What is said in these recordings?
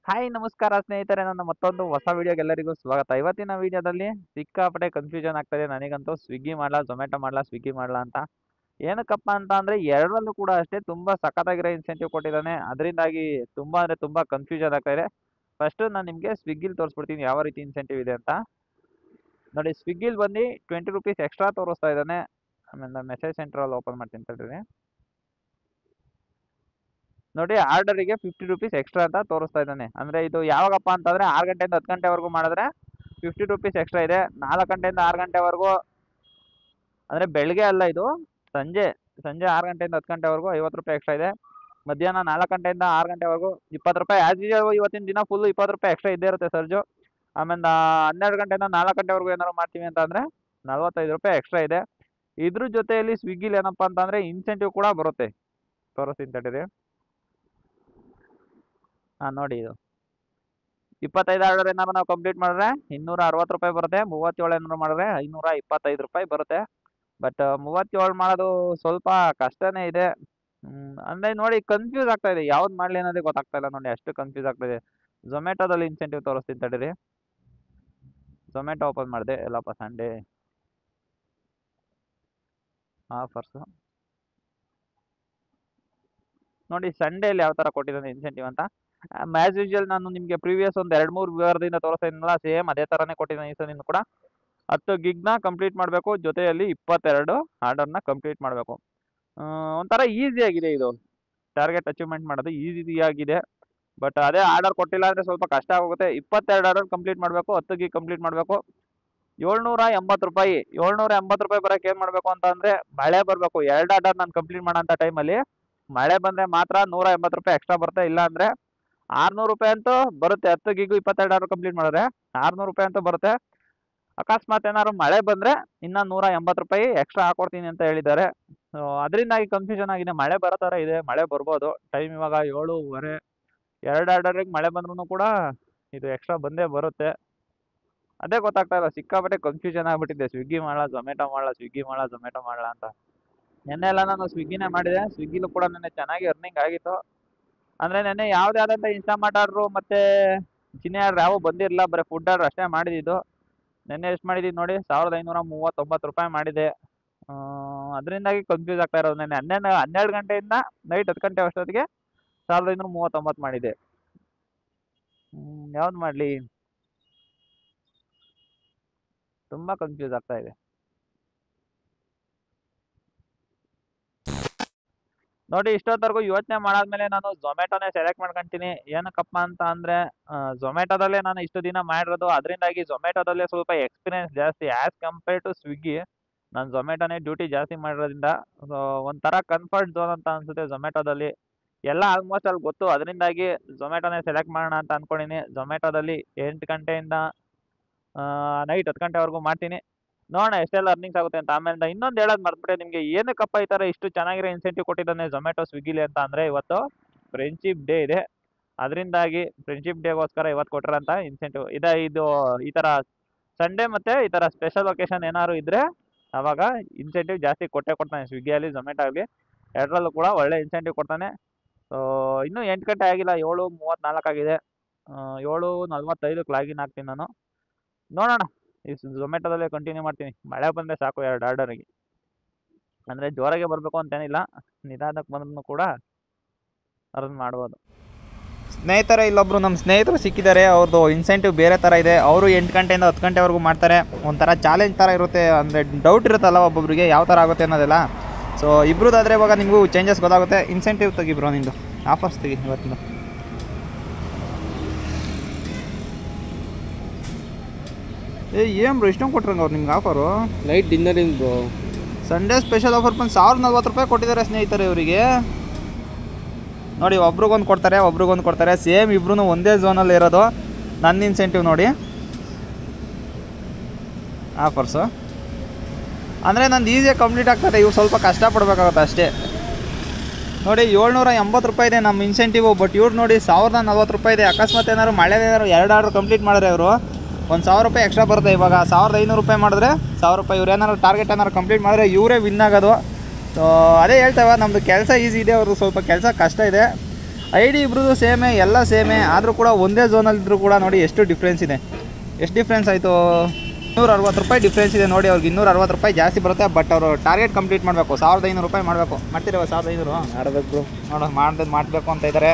Hi ನಮಸ್ಕಾರ ಸ್ನೇಹಿತರೆ, ನನ್ನ ಮತ್ತೊಂದು ಹೊಸ ವಿಡಿಯೋಗೆ ಎಲ್ಲರಿಗೂ ಸ್ವಾಗತ. ಇವತ್ತಿನ ವಿಡಿಯೋದಲ್ಲಿ ಸಿಕ್ಕಾಪಟ್ಟೆ ಕನ್ಫ್ಯೂಷನ್ ಆಗ್ತದೆ ನನಗಂತೂ. ಸ್ವಿಗ್ಗಿ ಮಾಡಲಾ, ಝೊಮ್ಯಾಟೊ ಮಾಡಲಾ, ಸ್ವಿಗ್ಗಿ ಮಾಡಲಾ ಅಂತ. ಏನಕ್ಕಪ್ಪ ಅಂತ ಅಂದರೆ ಎರಡರಲ್ಲೂ ಕೂಡ ಅಷ್ಟೇ ತುಂಬ ಸಖತ್ತಾಗಿರೋ ಇನ್ಸೆಂಟಿವ್ ಕೊಟ್ಟಿದ್ದಾನೆ. ಅದರಿಂದಾಗಿ ತುಂಬ ಅಂದರೆ ತುಂಬ ಕನ್ಫ್ಯೂಷನ್ ಆಗ್ತಾ ಇದೆ. ಫಸ್ಟು ನಾನು ನಿಮಗೆ ಸ್ವಿಗ್ಗಿಲಿ ತೋರಿಸ್ಬಿಡ್ತೀನಿ ಯಾವ ರೀತಿ ಇನ್ಸೆಂಟಿವ್ ಇದೆ ಅಂತ. ನೋಡಿ, ಸ್ವಿಗ್ಗಿಲಿ ಬಂದು 20 ರುಪೀಸ್ ಎಕ್ಸ್ಟ್ರಾ ತೋರಿಸ್ತಾ ಇದ್ದಾನೆ. ಆಮೇಲೆ ಮೆಸೇಜ್ ಸೆಂಟ್ರಲ್ಲಿ ಓಪನ್ ಮಾಡ್ತೀನಿ ತಡ್ರಿ. ನೋಡಿ, ಆರ್ಡರಿಗೆ 50 ರುಪೀಸ್ ಎಕ್ಸ್ಟ್ರಾ ಅಂತ ತೋರಿಸ್ತಾ ಇದ್ದಾನೆ. ಅಂದರೆ ಇದು ಯಾವಾಗಪ್ಪ ಅಂತಂದರೆ 6 ಗಂಟೆಯಿಂದ 10 ಗಂಟೆವರೆಗೂ ಮಾಡಿದ್ರೆ 50 ರುಪೀಸ್ ಎಕ್ಸ್ಟ್ರಾ ಇದೆ. 4 ಗಂಟೆಯಿಂದ 6 ಗಂಟೆವರೆಗೂ ಅಂದರೆ ಬೆಳಗ್ಗೆ ಅಲ್ಲ, ಇದು ಸಂಜೆ ಸಂಜೆ 6 ಗಂಟೆಯಿಂದ 10 ಗಂಟೆವರೆಗೂ 50 ರೂಪಾಯಿ ಎಕ್ಸ್ಟ್ರಾ ಇದೆ. ಮಧ್ಯಾಹ್ನ 4 ಗಂಟೆಯಿಂದ 6 ಗಂಟೆವರೆಗೂ 20 ರೂಪಾಯಿ. ಆ್ಯಸ್ ಯೂಶುವಲ್ ಇವತ್ತಿನ ದಿನ ಫುಲ್ಲು 20 ರೂಪಾಯಿ ಎಕ್ಸ್ಟ್ರಾ ಇದ್ದೇ ಇರುತ್ತೆ ಸರ್ಜು. ಆಮೇಲೆ 12 ಗಂಟೆಯಿಂದ 4 ಗಂಟೆವರೆಗೂ ಏನಾದ್ರು ಮಾಡ್ತೀವಿ ಅಂತ ಅಂದರೆ 45 ರೂಪಾಯಿ ಎಕ್ಸ್ಟ್ರಾ ಇದೆ. ಇದ್ರ ಜೊತೆಯಲ್ಲಿ ಸ್ವಿಗ್ಗಿಲಿ ಏನಪ್ಪ ಅಂತಂದರೆ ಇನ್ಸೆಂಟಿವ್ ಕೂಡ ಬರುತ್ತೆ. ತೋರಿಸ್ತೀನಿ ತಡೀರಿ. ನೋಡಿ, ಇದು 25 ಆರ್ಡರ್ ಏನಾರು ನಾವು ಕಂಪ್ಲೀಟ್ ಮಾಡಿದ್ರೆ 260 ರೂಪಾಯಿ ಬರುತ್ತೆ. 37 ಏನಾರು ಮಾಡಿದ್ರೆ 525 ರೂಪಾಯಿ ಬರುತ್ತೆ. ಬಟ್ 37 ಮಾಡೋದು ಸ್ವಲ್ಪ ಕಷ್ಟನೇ ಇದೆ. ಅಂದರೆ ನೋಡಿ, ಕನ್ಫ್ಯೂಸ್ ಆಗ್ತಾ ಇದೆ, ಯಾವ್ದು ಮಾಡಲಿ ಅನ್ನೋದೇ ಗೊತ್ತಾಗ್ತಾ ಇಲ್ಲ. ನೋಡಿ, ಅಷ್ಟು ಕನ್ಫ್ಯೂಸ್ ಆಗ್ತಾ ಇದೆ. ಝೊಮ್ಯಾಟೊದಲ್ಲಿ ಇನ್ಸೆಂಟಿವ್ ತೋರಿಸ್ತೀನಿ ತಡೀರಿ. ಝೊಮ್ಯಾಟೊ ಓಪನ್ ಮಾಡಿದೆ. ಎಲ್ಲಪ್ಪ ಸಂಡೇ ಆಫರ್ಸು. ನೋಡಿ, ಸಂಡೇಲಿ ಯಾವ ಥರ ಕೊಟ್ಟಿದ್ದಾನೆ ಇನ್ಸೆಂಟಿವ್ ಅಂತ. ಆ್ಯಸ್ ಯೂಶುವಲ್ ನಾನು ನಿಮಗೆ ಪ್ರೀವಿಯಸ್ ಒಂದು 2-3 ವಾರದಿಂದ ತೋರಿಸ್ತಾ ಇದ್ದೀನಲ್ಲ, ಸೇಮ್ ಅದೇ ಥರನೇ ಕೊಟ್ಟಿದ್ದಾನೆ ಈ ಸಲ ಕೂಡ. 10 ಗಿಗ್ನ ಕಂಪ್ಲೀಟ್ ಮಾಡಬೇಕು, ಜೊತೆಯಲ್ಲಿ 22 ಆರ್ಡರ್ನ ಕಂಪ್ಲೀಟ್ ಮಾಡಬೇಕು. ಒಂಥರ ಈಸಿ ಆಗಿದೆ ಇದು. ಟಾರ್ಗೆಟ್ ಅಚೀವ್ಮೆಂಟ್ ಮಾಡೋದು ಈಸಿ ಆಗಿದೆ. ಬಟ್ ಅದೇ ಆರ್ಡರ್ ಕೊಟ್ಟಿಲ್ಲ ಅಂದರೆ ಸ್ವಲ್ಪ ಕಷ್ಟ ಆಗುತ್ತೆ. 22 ಆರ್ಡರ್ ಕಂಪ್ಲೀಟ್ ಮಾಡಬೇಕು, 10 ಗಿಗ್ ಕಂಪ್ಲೀಟ್ ಮಾಡಬೇಕು. 780 ರೂಪಾಯಿ. 780 ರೂಪಾಯಿ ಬರೋಕ್ಕೆ ಏನು ಮಾಡಬೇಕು ಅಂತ ಅಂದರೆ ಮಳೆ ಬರಬೇಕು. 2 ಆರ್ಡರ್ ನಾನು ಕಂಪ್ಲೀಟ್ ಮಾಡೋಂಥ ಟೈಮಲ್ಲಿ ಮಳೆ ಬಂದರೆ ಮಾತ್ರ 180 ರೂಪಾಯಿ ಎಕ್ಸ್ಟ್ರಾ ಬರುತ್ತೆ. ಇಲ್ಲ ಅಂದರೆ 600 ರೂಪಾಯಿ ಅಂತೂ ಬರುತ್ತೆ. 10 ಗಿಗು 22 ಆರ್ಡರ್ ಕಂಪ್ಲೀಟ್ ಮಾಡಿದ್ರೆ 600 ರೂಪಾಯಿ ಅಂತೂ ಬರುತ್ತೆ. ಅಕಸ್ಮಾತ್ ಏನಾದ್ರು ಮಳೆ ಬಂದರೆ ಇನ್ನೂ 180 ರೂಪಾಯಿ ಎಕ್ಸ್ಟ್ರಾ ಹಾಕೊಡ್ತೀನಿ ಅಂತ ಹೇಳಿದ್ದಾರೆ. ಸೊ ಅದರಿಂದಾಗಿ ಕನ್ಫ್ಯೂಷನ್ ಆಗಿದೆ. ಮಳೆ ಬರೋ ಥರ ಇದೆ, ಮಳೆ ಬರ್ಬೋದು. ಟೈಮ್ ಇವಾಗ 7:30. 2 ಆರ್ಡರಿಗೆ ಮಳೆ ಬಂದ್ರೂ ಕೂಡ ಇದು ಎಕ್ಸ್ಟ್ರಾ ಬಂದೇ ಬರುತ್ತೆ. ಅದೇ ಗೊತ್ತಾಗ್ತಾ ಇಲ್ಲ, ಸಿಕ್ಕಾಪಟ್ಟೆ ಕನ್ಫ್ಯೂಷನ್ ಆಗಿಬಿಟ್ಟಿದೆ. ಸ್ವಿಗ್ಗಿ ಮಾಡಲಾ, ಝೊಮ್ಯಾಟೊ ಮಾಡಲಾ, ಸ್ವಿಗ್ಗಿ ಮಾಡಲಾ, ಝೊಮ್ಯಾಟೊ ಮಾಡಲಾ ಅಂತ. ನೆನ್ನೆ ಎಲ್ಲ ನಾನು ಸ್ವಿಗ್ಗಿನೇ ಮಾಡಿದೆ. ಸ್ವಿಗ್ಗಿಲೂ ಕೂಡ ನೆನ್ನೆ ಚೆನ್ನಾಗಿ ಅರ್ನಿಂಗ್ ಆಗಿತ್ತು. ಅಂದರೆ ನೆನ್ನೆ ಯಾವುದೇ ಆದಂಥ ಇನ್ಸ್ಟಾಮಾರ್ಟ್ ಆರ್ಡ್ರು ಮತ್ತು ಚಿನ್ನೆ ಆರ್ಡ್ರ್ ಯಾವೂ ಬಂದಿರಲಿಲ್ಲ. ಬರೀ ಫುಡ್ ಆರ್ಡ್ರ್ ಅಷ್ಟೇ ಮಾಡಿದ್ದು. ನೆನ್ನೆ ಎಷ್ಟು ಮಾಡಿದ್ದೀನಿ ನೋಡಿ, 1539 ರೂಪಾಯಿ ಮಾಡಿದೆ. ಅದರಿಂದಾಗಿ ಕನ್ಫ್ಯೂಸ್ ಆಗ್ತಾ ಇರೋದು. ನೆನ್ನೆ 12 ಗಂಟೆಯಿಂದ ನೈಟ್ 10 ಗಂಟೆ ಅಷ್ಟೊತ್ತಿಗೆ 1539 ಮಾಡಿದೆ. ಯಾವ್ದು ಮಾಡಲಿ, ತುಂಬ ಕನ್ಫ್ಯೂಸ್ ಆಗ್ತಾ ಇದೆ. ನೋಡಿ, ಇಷ್ಟೊತ್ತವರೆಗೂ ಯೋಚನೆ ಮಾಡಾದ್ಮೇಲೆ ನಾನು ಝೊಮ್ಯಾಟೊನೇ ಸೆಲೆಕ್ಟ್ ಮಾಡ್ಕೊಂತೀನಿ. ಏನಕ್ಕಪ್ಪ ಅಂತ ಅಂದರೆ ಝೊಮ್ಯಾಟೊದಲ್ಲೇ ನಾನು ಇಷ್ಟು ದಿನ ಮಾಡಿರೋದು. ಅದರಿಂದಾಗಿ ಝೊಮ್ಯಾಟೊದಲ್ಲೇ ಸ್ವಲ್ಪ ಎಕ್ಸ್ಪೀರಿಯನ್ಸ್ ಜಾಸ್ತಿ ಆ್ಯಸ್ ಕಂಪೇರ್ ಟು ಸ್ವಿಗ್ಗಿ. ನಾನು ಝೊಮ್ಯಾಟೊನೇ ಡ್ಯೂಟಿ ಜಾಸ್ತಿ ಮಾಡಿರೋದ್ರಿಂದ ಸೊ ಒಂಥರ ಕಂಫರ್ಟ್ ಝೋನ್ ಅಂತ ಅನಿಸುತ್ತೆ ಝೊಮ್ಯಾಟೊದಲ್ಲಿ. ಎಲ್ಲ ಆಲ್ಮೋಸ್ಟ್ ಅಲ್ಲಿ ಗೊತ್ತು. ಅದರಿಂದಾಗಿ ಝೊಮ್ಯಾಟೊನೇ ಸೆಲೆಕ್ಟ್ ಮಾಡೋಣ ಅಂತ ಅಂದ್ಕೊಂಡಿನಿ. ಝೊಮ್ಯಾಟೊದಲ್ಲಿ 8 ಗಂಟೆಯಿಂದ ನೈಟ್ 10 ಗಂಟೆವರೆಗೂ ಮಾಡ್ತೀನಿ. ನೋಡೋಣ ಎಷ್ಟೆಲ್ಲ ಅರ್ನಿಂಗ್ಸ್ ಆಗುತ್ತೆ ಅಂತ. ಆಮೇಲೆ ಇನ್ನೊಂದು ಹೇಳೋದು ಮರ್ತ್ಬಿಟ್ಟೆ ನಿಮಗೆ, ಏನಕ್ಕಪ್ಪ ಈ ಥರ ಇಷ್ಟು ಚೆನ್ನಾಗಿರೋ ಇನ್ಸೆಂಟಿವ್ ಕೊಟ್ಟಿದ್ದಾನೆ ಝೊಮ್ಯಾಟೊ ಸ್ವಿಗ್ಗಿಲಿ ಅಂತ ಅಂದರೆ, ಇವತ್ತು ಫ್ರೆಂಡ್ಶಿಪ್ ಡೇ ಇದೆ. ಅದರಿಂದಾಗಿ ಫ್ರೆಂಡ್ಶಿಪ್ ಡೇಗೋಸ್ಕರ ಇವತ್ತು ಕೊಟ್ಟಿರೋಂಥ ಇನ್ಸೆಂಟಿವ್ ಇದೆ ಇದು. ಈ ಥರ ಸಂಡೇ ಮತ್ತು ಈ ಥರ ಸ್ಪೆಷಲ್ ಒಕೇಶನ್ ಏನಾದ್ರು ಇದ್ದರೆ ಆವಾಗ ಇನ್ಸೆಂಟಿವ್ ಜಾಸ್ತಿ ಕೊಟ್ಟೇ ಕೊಡ್ತಾನೆ ಸ್ವಿಗ್ಗಿಯಲ್ಲಿ, ಝೊಮ್ಯಾಟೊ ಆಗಲಿ. ಎರಡರಲ್ಲೂ ಕೂಡ ಒಳ್ಳೆ ಇನ್ಸೆಂಟಿವ್ ಕೊಡ್ತಾನೆ. ಸೊ ಇನ್ನೂ 8 ಗಂಟೆ ಆಗಿಲ್ಲ, 7:34 ಆಗಿದೆ. 7:45ಕ್ಕೆ ಲಾಗಿನ್ ಆಗ್ತೀನಿ ನಾನು. ನೋಡೋಣ, ಈ ಝೊಮ್ಯಾಟೊದಲ್ಲೇ ಕಂಟಿನ್ಯೂ ಮಾಡ್ತೀನಿ. ಮಳೆ ಬಂದರೆ ಸಾಕು 2 ಆರ್ಡರಿಗೆ. ಅಂದರೆ ಜೋರಾಗೆ ಬರಬೇಕು ಅಂತೇನಿಲ್ಲ, ನಿಧಾನಕ್ಕೆ ಬಂದ್ರೂ ಕೂಡ ಅರ್ನ್ ಮಾಡ್ಬೋದು. ಸ್ನೇಹಿತರೆ, ಇಲ್ಲೊಬ್ರು ನಮ್ಮ ಸ್ನೇಹಿತರು ಸಿಕ್ಕಿದ್ದಾರೆ. ಅವ್ರದ್ದು ಇನ್ಸೆಂಟಿವ್ ಬೇರೆ ಥರ ಇದೆ. ಅವರು 8 ಗಂಟೆಯಿಂದ 10 ಗಂಟೆವರೆಗೂ ಮಾಡ್ತಾರೆ. ಒಂಥರ ಚಾಲೆಂಜ್ ಥರ ಇರುತ್ತೆ. ಅಂದರೆ ಡೌಟ್ ಇರುತ್ತಲ್ಲ ಒಬ್ಬೊಬ್ಬರಿಗೆ ಯಾವ ಥರ ಆಗುತ್ತೆ ಅನ್ನೋದೆಲ್ಲ. ಸೊ ಇಬ್ರದ್ದಾದರೆ ಇವಾಗ ನಿಮಗೂ ಚೇಂಜಸ್ ಗೊತ್ತಾಗುತ್ತೆ. ಇನ್ಸೆಂಟಿವ್ ತೆಗಿಬ್ರೋ, ನಿಂದು ಆಫರ್ಸ್ ತೆಗಿ ಇವತ್ತಿಂದು. ಏನು ಬ್ರೋ ಇಷ್ಟೊಂದು ಕೊಟ್ರಂಗೆ ಅವ್ರು ನಿಮ್ಗೆ ಆಫರು? ನೈಟ್ ಡಿನ್ನರಿಂದು ಸಂಡೇ ಸ್ಪೆಷಲ್ ಆಫರ್ ಬಂದು 1040 ರೂಪಾಯಿ ಕೊಟ್ಟಿದ್ದಾರೆ ಸ್ನೇಹಿತರೆ ಇವರಿಗೆ. ನೋಡಿ, ಒಬ್ರಿಗೊಂದು ಕೊಡ್ತಾರೆ. ಸೇಮ್ ಇಬ್ರು ಒಂದೇ ಝೋನಲ್ಲಿ ಇರೋದು. ನನ್ನ ಇನ್ಸೆಂಟಿವ್ ನೋಡಿ, ಆಫರ್ಸು ಅಂದರೆ ನಂದು ಈಸಿಯಾಗಿ ಕಂಪ್ಲೀಟ್ ಆಗ್ತದೆ. ಇವು ಸ್ವಲ್ಪ ಕಷ್ಟಪಡಬೇಕಾಗುತ್ತೆ ಅಷ್ಟೇ. ನೋಡಿ, 780 ರೂಪಾಯಿ ಇದೆ ನಮ್ಮ ಇನ್ಸೆಂಟಿವು. ಬಟ್ ಇವ್ರು ನೋಡಿ 1040 ರೂಪಾಯಿ ಇದೆ. ಅಕಸ್ಮಾತ್ ಏನಾದ್ರು ಮಳೆ 2 ಆರ್ಡರ್ ಕಂಪ್ಲೀಟ್ ಮಾಡಿದ್ರೆ ಇವರು 1000 ರೂಪಾಯಿ ಎಕ್ಸ್ಟ್ರಾ ಬರುತ್ತೆ. ಇವಾಗ 1500 ರೂಪಾಯಿ ಮಾಡಿದ್ರೆ 1000 ರೂಪಾಯಿ. ಇವ್ರು ಏನಾದ್ರು ಟಾರ್ಗೆಟ್ ಏನಾದ್ರು ಕಂಪ್ಲೀಟ್ ಮಾಡಿದ್ರೆ ಇವರೇ ವಿನ್ ಆಗೋದು. ಸೊ ಅದೇ ಹೇಳ್ತೇವೆ, ನಮ್ಮದು ಕೆಲಸ ಈಸಿ ಇದೆ, ಅವ್ರದ್ದು ಸ್ವಲ್ಪ ಕೆಲಸ ಕಷ್ಟ ಇದೆ. ID ಇಬ್ರದ್ದು ಸೇಮೇ, ಎಲ್ಲ ಸೇಮೇ, ಆದರೂ ಕೂಡ ಒಂದೇ ಝೋನಲ್ಲಿದ್ದರೂ ಕೂಡ ನೋಡಿ ಎಷ್ಟು ಡಿಫ್ರೆನ್ಸ್ ಇದೆ. ಎಷ್ಟು ಡಿಫ್ರೆನ್ಸ್ ಆಯಿತು, 260 ರೂಪಾಯಿ ಡಿಫ್ರೆನ್ಸ್ ಇದೆ ನೋಡಿ. ಅವ್ರಿಗೆ 260 ರೂಪಾಯಿ ಜಾಸ್ತಿ ಬರುತ್ತೆ, ಬಟ್ ಅವರು ಟಾರ್ಗೆಟ್ ಕಂಪ್ಲೀಟ್ ಮಾಡಬೇಕು. 1500 ರೂಪಾಯಿ ಮಾಡಬೇಕು. ಮಾಡ್ತಿರೋ 1500 ಆಡಬೇಕು ನೋಡೋ ಮಾಡಬೇಕು ಅಂತ ಇದ್ದಾರೆ.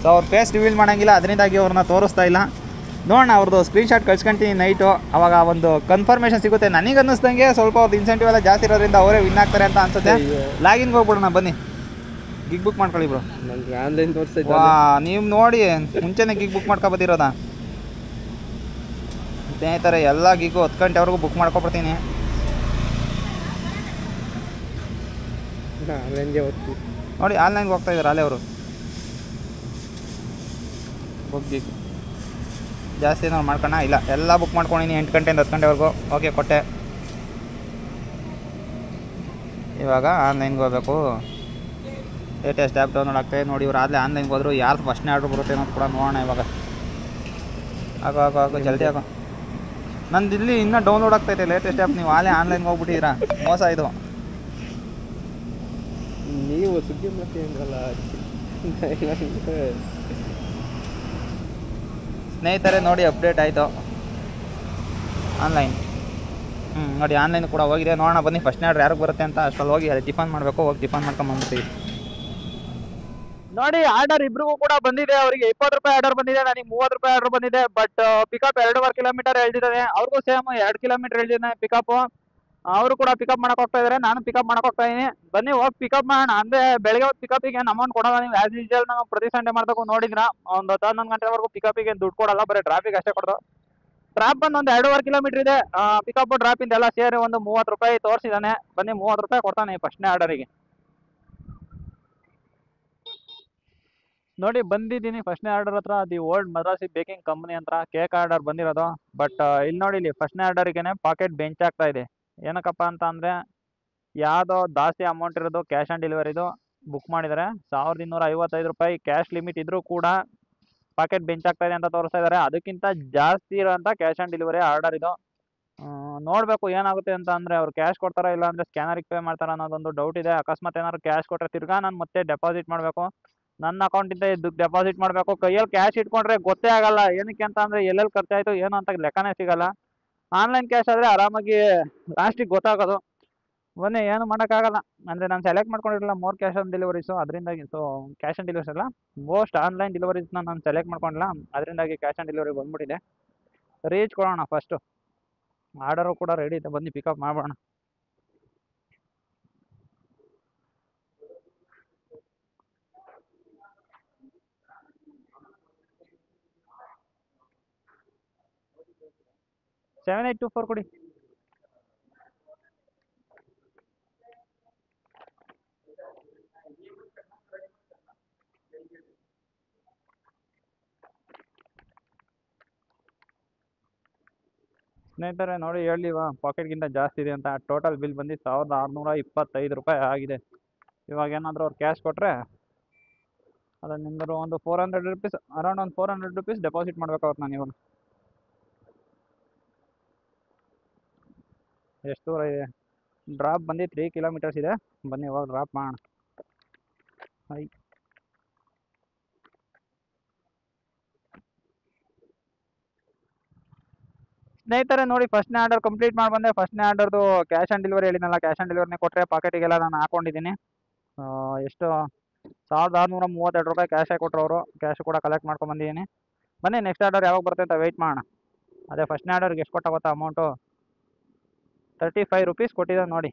ಸೊ ಅವ್ರ ಫೇಸ್ ರಿವೀಲ್ ಮಾಡೋಂಗಿಲ್ಲ, ಅದರಿಂದಾಗಿ ಅವ್ರನ್ನ ತೋರಿಸ್ತಾ ಇಲ್ಲ. ನೋಡೋಣ, ಅವ್ರದ್ದು ಸ್ಕ್ರೀನ್ಶಾಟ್ ಕಳ್ಸ್ಕೊಂತೀನಿ ನೈಟು, ಅವಾಗ ಒಂದು ಕನ್ಫರ್ಮೇಷನ್ ಸಿಗುತ್ತೆ. ನನಗೆ ಅನ್ನಿಸ್ದಂಗೆ ಸ್ವಲ್ಪ ಅವ್ರದ್ದು ಇನ್ಸೆಂಟಿವ್ ಎಲ್ಲ ಜಾಸ್ತಿ ಇರೋದ್ರಿಂದ ಅವರೇ ವಿನ್ ಆಗ್ತಾರೆ ಅಂತ ಅನ್ಸುತ್ತೆ. ಲಾಗಿನ್ಗೆ ಹೋಗ್ಬಿಡೋಣ ಬನ್ನಿ, ಗಿಗ್ ಬುಕ್ ಮಾಡ್ಕೊಳ್ಳಿ ಬ್ರೋ. ನನಗೆ ಆನ್ಲೈನ್ ತೋರಿಸ್ತೈತೆ. ನೀವು ನೋಡಿ ಮುಂಚೆನೇ ಗಿಗ್ ಬುಕ್ ಮಾಡ್ಕೊಬೋದಿರೋದ ಸ್ನೇಹಿತರೆ. ಎಲ್ಲ ಗಿಗ್ಗು 10 ಗಂಟೆವರೆಗೂ ಬುಕ್ ಮಾಡ್ಕೊಬಿಡ್ತೀನಿ. ಆನ್ಲೈನ್ಗೆ ಹೋಗ್ತೀವಿ ನೋಡಿ, ಆನ್ಲೈನ್ಗೆ ಹೋಗ್ತಾ ಇದ್ದಾರೆ ಅಲ್ಲೇ ಅವರು. ಬುಕ್ ಗಿಗ್ ಜಾಸ್ತಿ ಏನಾದ್ರು ಮಾಡ್ಕೋಣ, ಇಲ್ಲ ಎಲ್ಲ ಬುಕ್ ಮಾಡ್ಕೊಂಡಿನಿ 8 ಗಂಟೆಯಿಂದ 10 ಗಂಟೆವರೆಗೂ. ಓಕೆ, ಕೊಟ್ಟೆ. ಇವಾಗ ಆನ್ಲೈನ್ಗೆ ಹೋಗ್ಬೇಕು. ಲೇಟೆಸ್ಟ್ ಆ್ಯಪ್ ಡೌನ್ಲೋಡ್ ಆಗ್ತಾಯಿದೆ ನೋಡಿ. ಇವ್ರು ಆಗಲೇ ಆನ್ಲೈನ್ಗೆ ಹೋದ್ರು. ಯಾರು ಫಸ್ಟ್ನೇ ಆರ್ಡ್ರ್ ಬರುತ್ತೆ ಅನ್ನೋದು ಕೂಡ ನೋಡೋಣ ಇವಾಗ. ಆಗೋ ಜಲ್ದಿ ಆಗೋ. ನಂದು ಇಲ್ಲಿ ಇನ್ನೂ ಡೌನ್ಲೋಡ್ ಆಗ್ತೈತೆ ಲೇಟೆಸ್ಟ್ ಆ್ಯಪ್. ನೀವು ಆಗಲೇ ಆನ್ಲೈನ್ಗೆ ಹೋಗ್ಬಿಟ್ಟಿದ್ದೀರಾ, ಮೋಸ ಇದು. ನೀವು ಸುದ್ದಿ ಮಾಡ್ತೀನಲ್ಲ ಸ್ನೇಹಿತರೆ ನೋಡಿ, ಅಪ್ಡೇಟ್ ಆಯಿತು ಆನ್ಲೈನ್. ನೋಡಿ ಆನ್ಲೈನ್ ಕೂಡ ಹೋಗಿದೆ. ನೋಡೋಣ ಬನ್ನಿ ಫಸ್ಟ್ನೇ ಆರ್ಡ್ರ್ ಯಾರಿಗೆ ಬರುತ್ತೆ ಅಂತ. ಅಷ್ಟರಲ್ಲಿ ಹೋಗಿ ಅಲ್ಲಿ ಟಿಫನ್ ಮಾಡಬೇಕು. ಹೋಗಿ ಟಿಫನ್ ಮಾಡ್ಕೊಂಬಂದ್ಬಿಡ್ತೀವಿ. ನೋಡಿ, ಆರ್ಡರ್ ಇಬ್ರಿಗೂ ಕೂಡ ಬಂದಿದೆ. ಅವರಿಗೆ 20 ರೂಪಾಯಿ ಆರ್ಡರ್ ಬಂದಿದೆ, ನನಗೆ 30 ರೂಪಾಯಿ ಆರ್ಡರ್ ಬಂದಿದೆ. ಬಟ್ ಪಿಕಪ್ 2.5 ಕಿಲೋಮೀಟರ್ ಹೇಳ್ತಿದ್ದಾನೆ. ಅವ್ರಿಗೂ ಸೇಮ್ 2 ಕಿಲೋಮೀಟರ್ ಹೇಳ್ತಿದ್ದಾನೆ ಪಿಕಪ್. ಅವರು ಕೂಡ ಪಿಕಪ್ ಮಾಡಕ್ಕೆ ಹೋಗ್ತಾ ಇದ್ದಾರೆ, ನಾನು ಪಿಕಪ್ ಮಾಡಕ್ಕೆ ಹೋಗ್ತಾ ಇದ್ದೀನಿ. ಬನ್ನಿ ಹೋಗಿ ಪಿಕಪ್ ಮಾಡೋಣ. ಅಂದರೆ ಬೆಳಗ್ಗೆ ಹೊತ್ತು ಪಿಕಪಿಗೆ ಏನು ಅಮೌಂಟ್ ಕೊಡೋಲ್ಲ. ನೀವು ಆ್ಯಸ್ ಯೂಶುವಲ್ ನಾವು ಪ್ರತಿ ಸಂಡೇ ಮಾಡಬೇಕು. ನೋಡಿದ್ರ ಒಂದು 11 ಗಂಟೆವರೆಗೂ ಪಿಕಪಿಗೆ ದುಡ್ಡು ಕೊಡಲ್ಲ, ಬರೀ ಟ್ರಾಫಿಕ್ ಅಷ್ಟೇ ಕೊಡೋದು. ಟ್ರಾಪ್ ಬಂದು ಒಂದು 2.5 ಕಿಲೋಮೀಟರ್ ಇದೆ. ಪಿಕಪ್ ಡ್ರಾಪಿಂದ ಎಲ್ಲ ಸೇರಿ ಒಂದು 30 ರೂಪಾಯಿ ತೋರಿಸಿದ್ದಾನೆ. ಬನ್ನಿ 30 ರೂಪಾಯಿ ಕೊಡ್ತಾನೆ ಫಸ್ಟ್ನೇ ಆರ್ಡರಿಗೆ. ನೋಡಿ ಬಂದಿದ್ದೀನಿ ಫಸ್ಟ್ನೇ ಆರ್ಡರ್ ಹತ್ರ. The old Madrasi baking company ಅಂತ ಕೇಕ್ ಆರ್ಡರ್ ಬಂದಿರೋದು. ಬಟ್ ಇಲ್ಲಿ ನೋಡಿ, ಇಲ್ಲಿ ಫಸ್ಟ್ನೇ ಆರ್ಡರಿಗೇನೆ ಪಾಕೆಟ್ ಬೆಂಚ್ ಆಗ್ತಾ ಇದೆ. ಏನಕ್ಕಪ್ಪ ಅಂತ ಅಂದರೆ, ಯಾವುದೋ ಜಾಸ್ತಿ ಅಮೌಂಟ್ ಇರೋದು ಕ್ಯಾಶ್ ಆನ್ ಡೆಲಿವರಿದು ಬುಕ್ ಮಾಡಿದ್ದಾರೆ. 1255 ರೂಪಾಯಿ ಕ್ಯಾಶ್ ಲಿಮಿಟ್ ಇದ್ರೂ ಕೂಡ ಪಾಕೆಟ್ ಬೆಂಚ್ ಆಗ್ತಾ ಇದೆ ಅಂತ ತೋರಿಸ್ತಾ ಇದ್ದಾರೆ. ಅದಕ್ಕಿಂತ ಜಾಸ್ತಿ ಇರೋಂಥ ಕ್ಯಾಶ್ ಆನ್ ಡೆಲಿವರಿ ಆರ್ಡರ್ ಇದು. ನೋಡಬೇಕು ಏನಾಗುತ್ತೆ ಅಂತ. ಅಂದರೆ ಅವ್ರು ಕ್ಯಾಶ್ ಕೊಡ್ತಾರಾ ಇಲ್ಲ ಅಂದರೆ ಸ್ಕ್ಯಾನರಿಗೆ ಪೇ ಮಾಡ್ತಾರಾ ಅನ್ನೋದೊಂದು ಡೌಟ್ ಇದೆ. ಅಕಸ್ಮಾತ್ ಏನಾದ್ರು ಕ್ಯಾಶ್ ಕೊಟ್ಟರೆ ತಿರ್ಗಾ ನಾನು ಮತ್ತೆ ಡೆಪಾಸಿಟ್ ಮಾಡಬೇಕು. ನನ್ನ ಅಕೌಂಟಿಂದ ದುಡ್ಡು ಡೆಪಾಸಿಟ್ ಮಾಡಬೇಕು. ಕೈಯಲ್ಲಿ ಕ್ಯಾಶ್ ಇಟ್ಕೊಂಡ್ರೆ ಗೊತ್ತೇ ಆಗಲ್ಲ. ಏನಕ್ಕೆ ಅಂತ ಅಂದರೆ ಎಲ್ಲೆಲ್ಲಿ ಖರ್ಚಾಯಿತು ಏನು ಅಂತ ಲೆಕ್ಕನೇ ಸಿಗಲ್ಲ. ಆನ್ಲೈನ್ ಕ್ಯಾಶ್ ಆದರೆ ಆರಾಮಾಗಿ ಲಾಸ್ಟಿಗೆ ಗೊತ್ತಾಗೋದು. ಬನ್ನಿ, ಏನು ಮಾಡೋಕ್ಕಾಗಲ್ಲ. ಅಂದರೆ ನಾನು ಸೆಲೆಕ್ಟ್ ಮಾಡ್ಕೊಂಡಿರಲಿಲ್ಲ ಮೋರ್ ಕ್ಯಾಶ್ ಆನ್ ಡೆಲಿವರೀಸು, ಅದರಿಂದಾಗಿ. ಸೊ ಕ್ಯಾಶ್ ಆನ್ ಡೆಲಿವರೀಸ್ ಅಲ್ಲ, ಮೋಸ್ಟ್ ಆನ್ಲೈನ್ ಡೆಲಿವರೀಸ್ನ ನಾನು ಸೆಲೆಕ್ಟ್ ಮಾಡ್ಕೊಂಡಿಲ್ಲ, ಅದರಿಂದಾಗಿ ಕ್ಯಾಶ್ ಆನ್ ಡೆಲಿವರಿ ಬಂದ್ಬಿಟ್ಟಿದೆ. ರೀಚ್ ಕೊಡೋಣ ಫಸ್ಟು. ಆರ್ಡರು ಕೂಡ ರೆಡಿ ಇದೆ, ಬನ್ನಿ ಪಿಕಪ್ ಮಾಡೋಣ. ಸೆವೆನ್ 824 ಕೊಡಿ. ಸ್ನೇಹಿತರೆ ನೋಡಿ, ಹೇಳಿವಾ ಪಾಕೆಟ್ಗಿಂತ ಜಾಸ್ತಿ ಇದೆ ಅಂತ. ಟೋಟಲ್ ಬಿಲ್ ಬಂದು 1625 ರೂಪಾಯಿ ಆಗಿದೆ. ಇವಾಗ ಏನಾದರೂ ಅವ್ರು ಕ್ಯಾಶ್ ಕೊಟ್ಟರೆ ಅದರಿಂದ ಒಂದು 400 ರುಪೀಸ್, ಅರೌಂಡ್ ಒಂದು 400 ರುಪೀಸ್ ಡೆಪಾಸಿಟ್ ಮಾಡ್ಬೇಕು ಅವ್ರು. ನಾನು ಇವಾಗ ಎಷ್ಟು ದೂರ ಇದೆ? ಡ್ರಾಪ್ ಬಂದು 3 ಕಿಲೋಮೀಟರ್ಸ್ ಇದೆ. ಬನ್ನಿ ಇವಾಗ ಡ್ರಾಪ್ ಮಾಡೋಣ. ಸ್ನೇಹಿತರೆ ನೋಡಿ, ಫಸ್ಟ್ನೇ ಆರ್ಡರ್ ಕಂಪ್ಲೀಟ್ ಮಾಡಿ ಬಂದೆ. ಫಸ್ಟ್ನೇ ಆರ್ಡರ್ದು ಕ್ಯಾಶ್ ಆನ್ ಡೆಲಿವರಿ ಹೇಳಿದ್ನಲ್ಲ, ಕ್ಯಾಶ್ ಆನ್ ಡೆಲಿವರಿನೇ ಕೊಟ್ಟರೆ ಪಾಕೆಟಿಗೆಲ್ಲ ನಾನು ಹಾಕೊಂಡಿದ್ದೀನಿ. ಎಷ್ಟು 1632 ರೂಪಾಯಿ ಕ್ಯಾಶೇ ಕೊಟ್ಟರು ಅವರು. ಕ್ಯಾಶ್ ಕೂಡ ಕಲೆಕ್ಟ್ ಮಾಡ್ಕೊಂಬಂದಿದ್ದೀನಿ. ಬನ್ನಿ ನೆಕ್ಸ್ಟ್ ಆರ್ಡರ್ ಯಾವಾಗ ಬರುತ್ತೆ ಅಂತ ವೆಯ್ಟ್ ಮಾಡೋಣ. ಅದೇ ಫಸ್ಟ್ನೇ ಆರ್ಡರ್ಗೆ ಎಷ್ಟು ಕೊಟ್ಟಾಗುತ್ತಾ ಅಮೌಂಟು? 35 ರುಪೀಸ್ ಕೊಟ್ಟಿದ್ದಾರೆ ನೋಡಿ.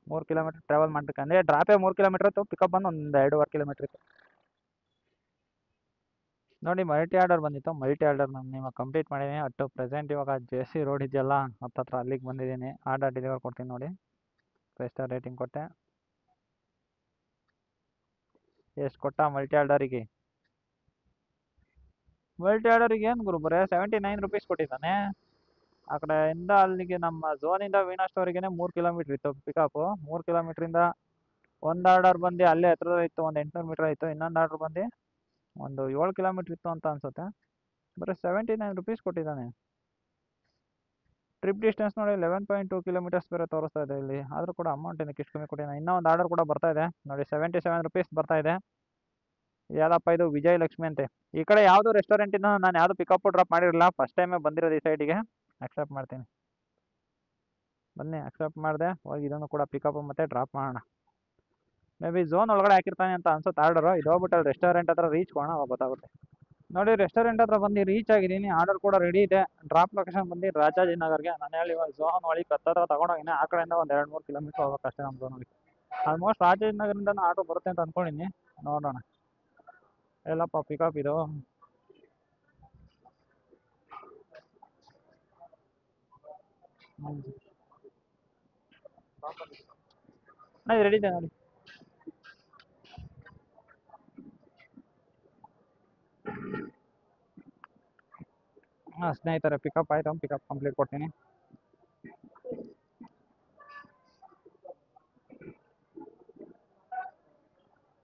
3 ಕಿಲೋಮೀಟರ್ ಟ್ರಾವೆಲ್ ಮಾಡಬೇಕು. ಅಂದರೆ ಡ್ರಾಪೇ 3 ಕಿಲೋಮೀಟರ್ ಇತ್ತು, ಪಿಕಪ್ ಬಂದು ಒಂದು 2.5 ಕಿಲೋಮೀಟರ್ ಇತ್ತು. ನೋಡಿ ಮಲ್ಟಿ ಆರ್ಡರ್ ಬಂದಿತ್ತು. ಮಲ್ಟಿ ಆರ್ಡರ್ ನಾನು ಇವಾಗ ಕಂಪ್ಲೀಟ್ ಮಾಡಿದ್ದೀನಿ. ಅಟ್ಟು ಪ್ರೆಸೆಂಟ್ ಇವಾಗ JC ರೋಡ್ ಇದೆಯಲ್ಲ, ಹತ್ತತ್ರ ಅಲ್ಲಿಗೆ ಬಂದಿದ್ದೀನಿ. ಆರ್ಡರ್ ಡೆಲಿವರ್ ಕೊಡ್ತೀನಿ ನೋಡಿ. 5 ಸ್ಟಾರ್ ರೇಟಿಂಗ್ ಕೊಟ್ಟೆ. ಎಷ್ಟು ಕೊಟ್ಟ ಮಲ್ಟಿ ಆರ್ಡರಿಗೆ? ಮಲ್ಟಿ ಆರ್ಡರಿಗೆ ಏನು ಗುರು, ಬರೇ 79 ರುಪೀಸ್ ಕೊಟ್ಟಿದ್ದಾನೆ. ಆ ಕಡೆಯಿಂದ ಅಲ್ಲಿಗೆ ನಮ್ಮ ಝೋನಿಂದ ವೀಣಾ ಸ್ಟೋರಿಗೇನೆ 3 ಕಿಲೋಮೀಟ್ರ್ ಇತ್ತು ಪಿಕಪ್ಪು. 3 ಕಿಲೋಮೀಟ್ರಿಂದ ಒಂದು ಆರ್ಡರ್ ಬಂದು ಅಲ್ಲೇ ಹತ್ರ ಇತ್ತು, ಒಂದು 800 ಮೀಟ್ರ್ ಇತ್ತು. ಇನ್ನೊಂದು ಆರ್ಡರ್ ಬಂದು ಒಂದು 7 ಕಿಲೋಮೀಟ್ರ್ ಇತ್ತು ಅಂತ ಅನ್ಸುತ್ತೆ. ಬರೀ 79 ರುಪೀಸ್ ಕೊಟ್ಟಿದ್ದಾನೆ. ಟ್ರಿಪ್ ಡಿಸ್ಟೆನ್ಸ್ ನೋಡಿ 11.2 ಕಿಲೋಮೀಟರ್ಸ್ ಬೇರೆ ತೋರಿಸ್ತಾ ಇದೆ ಇಲ್ಲಿ. ಆದರೂ ಕೂಡ ಅಮೌಂಟ್ ಏನಕ್ಕೆ ಇಷ್ಟು ಕಮ್ಮಿ ಕೊಟ್ಟಿದ್ದಾನೆ. ಇನ್ನೂ ಒಂದು ಆರ್ಡರ್ ಕೂಡ ಬರ್ತಾ ಇದೆ ನೋಡಿ, 77 ರುಪೀಸ್ ಬರ್ತಾ ಇದೆ. ಯಾವುದಪ್ಪ ಇದು ವಿಜಯಲಕ್ಷ್ಮಿ ಅಂತೆ. ಈ ಕಡೆ ಯಾವುದು ರೆಸ್ಟೋರೆಂಟಿಂದ ನಾನು ಯಾವುದು ಪಿಕಪ್ ಡ್ರಾಪ್ ಮಾಡಿರಲಿಲ್ಲ, ಫಸ್ಟ್ ಟೈಮೇ ಬಂದಿರೋದು ಈ ಸೈಡಿಗೆ. ಅಕ್ಸೆಪ್ಟ್ ಮಾಡ್ತೀನಿ, ಬನ್ನಿ ಅಕ್ಸೆಪ್ಟ್ ಮಾಡಿದೆ. ಹೋಗಿ ಇದನ್ನು ಕೂಡ ಪಿಕಪ್ ಮತ್ತು ಡ್ರಾಪ್ ಮಾಡೋಣ. ಮೇ ಬಿ ಝೋನ್ ಒಳಗಡೆ ಹಾಕಿರ್ತಾನೆ ಅಂತ ಅನ್ಸುತ್ತೆ ಆರ್ಡರು. ಇದು ಹೋಗ್ಬಿಟ್ಟು ಅಲ್ಲಿ ರೆಸ್ಟೋರೆಂಟ್ ಹತ್ರ ರೀಚ್ ಮಾಡೋಣ, ಅವಾಗ ಗೊತ್ತಾಗುತ್ತೆ. ನೋಡಿ ರೆಸ್ಟೋರೆಂಟ್ ಹತ್ರ ಬಂದು ರೀಚ್ ಆಗಿದ್ದೀನಿ, ಆರ್ಡರ್ ಕೂಡ ರೆಡಿ ಇದೆ. ಡ್ರಾಪ್ ಲೊಕೇಶನ್ ಬಂದು ರಾಜಾಜಿನಗರ್ಗೆ. ನಾನು ಹೇಳಿ ಇವಾಗ ಝೋನ್ ಒಳಗೆ ಹತ್ರ ತಗೊಂಡೋಗಿನಿ. ಆ ಕಡೆಯಿಂದ ಒಂದು 2-3 ಕಿಲೋಮೀಟರ್ ಹೋಗ್ಬೇಕು ಅಷ್ಟೇ ನಮ್ಮ ಝೋನ್ ಒಳಗೆ. ಆಲ್ಮೋಸ್ಟ್ ರಾಜಾಜಿನಗರದಿಂದ ಆರ್ಡರ್ ಬರುತ್ತೆ ಅಂತ ಅಂದ್ಕೊಂಡಿನಿ, ನೋಡೋಣ. ಎಲ್ಲಪ್ಪ ಪಿಕಪ್ ಇದು? ಇದು ರೆಡಿ ಇದೆ ನೋಡಿ. ಹಾಂ ಸ್ನೇಹಿತರೆ, ಪಿಕಪ್ ಆಯ್ತು. ಪಿಕಪ್ ಕಂಪ್ಲೀಟ್ ಕೊಡ್ತೀನಿ.